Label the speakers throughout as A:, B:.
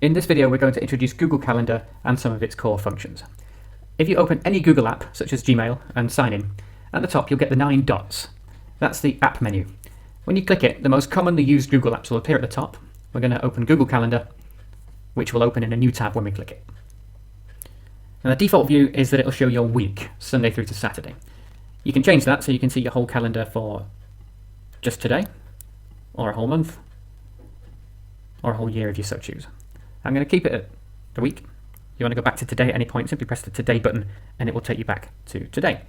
A: In this video, we're going to introduce Google Calendar and some of its core functions. If you open any Google app, such as Gmail, and sign in, at the top you'll get the 9 dots. That's the app menu. When you click it, the most commonly used Google apps will appear at the top. We're going to open Google Calendar, which will open in a new tab when we click it. Now the default view is that it'll show your week, Sunday through to Saturday. You can change that so you can see your whole calendar for just today, or a whole month, or a whole year if you so choose. I'm going to keep it at the week. You want to go back to today at any point, simply press the Today button and it will take you back to today.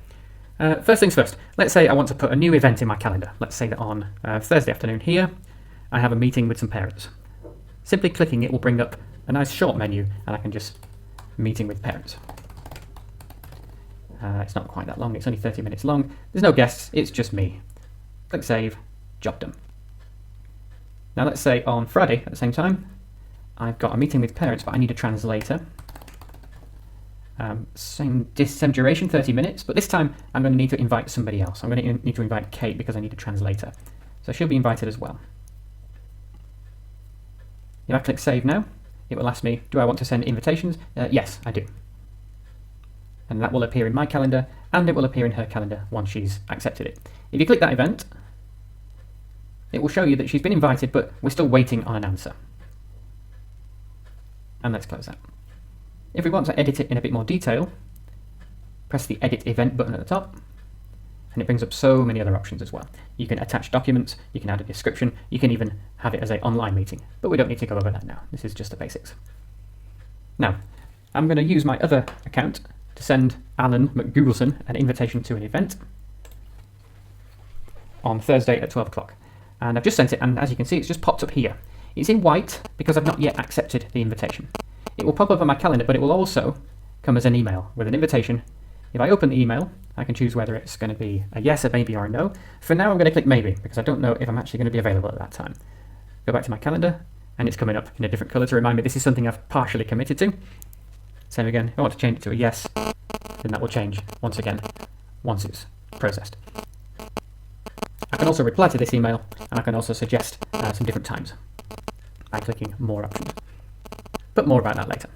A: First things first, let's say I want to put a new event in my calendar. Let's say that on Thursday afternoon here, I have a meeting with some parents. Simply clicking it will bring up a nice short menu and I can just meeting with parents. It's not quite that long, it's only 30 minutes long. There's no guests, it's just me. Click save, job done. Now let's say on Friday at the same time, I've got a meeting with parents, but I need a translator. Same duration, 30 minutes, but this time I'm going to need to invite somebody else. I'm going to need to invite Kate because I need a translator. So she'll be invited as well. If I click save now, it will ask me, do I want to send invitations? Yes, I do. And that will appear in my calendar, and it will appear in her calendar once she's accepted it. If you click that event, it will show you that she's been invited, but we're still waiting on an answer. And let's close that. If we want to edit it in a bit more detail, press the Edit Event button at the top, and it brings up so many other options as well. You can attach documents, you can add a description, you can even have it as an online meeting, but we don't need to go over that now. This is just the basics. Now, I'm going to use my other account to send Alan McGoogleson an invitation to an event on Thursday at 12 o'clock. And I've just sent it, and as you can see, it's just popped up here. It's in white because I've not yet accepted the invitation. It will pop up on my calendar, but it will also come as an email with an invitation. If I open the email, I can choose whether it's going to be a yes, a maybe, or a no. For now, I'm going to click maybe because I don't know if I'm actually going to be available at that time. Go back to my calendar, and it's coming up in a different color to remind me this is something I've partially committed to. Same again, if I want to change it to a yes, then that will change once again once it's processed. I can also reply to this email, and I can also suggest some different times by clicking more options. But more about that later.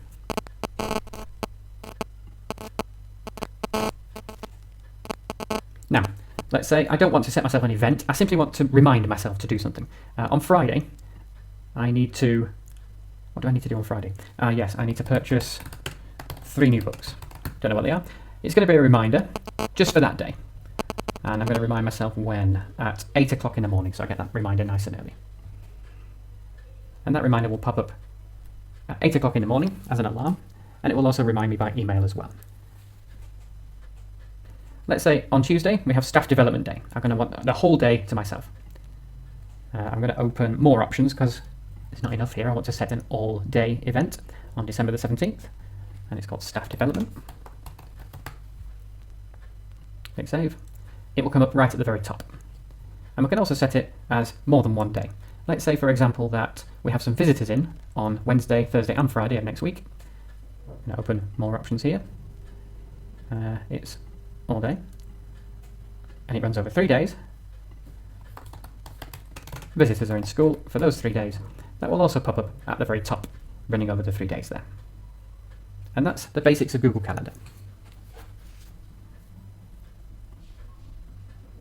A: Now, let's say I don't want to set myself an event, I simply want to remind myself to do something. On Friday, I need to... What do I need to do on Friday? Yes, I need to purchase 3 new books. Don't know what they are. It's going to be a reminder just for that day. And I'm going to remind myself when? At 8 o'clock in the morning, so I get that reminder nice and early. And that reminder will pop up at 8 o'clock in the morning as an alarm, and it will also remind me by email as well. Let's say on Tuesday we have staff development day. I'm going to want the whole day to myself. I'm going to open more options because it's not enough here. I want to set an all-day event on December the 17th, and it's called staff development. Click save. It will come up right at the very top. And we can also set it as more than one day. Let's say, for example, that we have some visitors in on Wednesday, Thursday and Friday of next week. I'm going to open more options here. It's all day. And it runs over 3 days. Visitors are in school for those 3 days. That will also pop up at the very top, running over the 3 days there. And that's the basics of Google Calendar.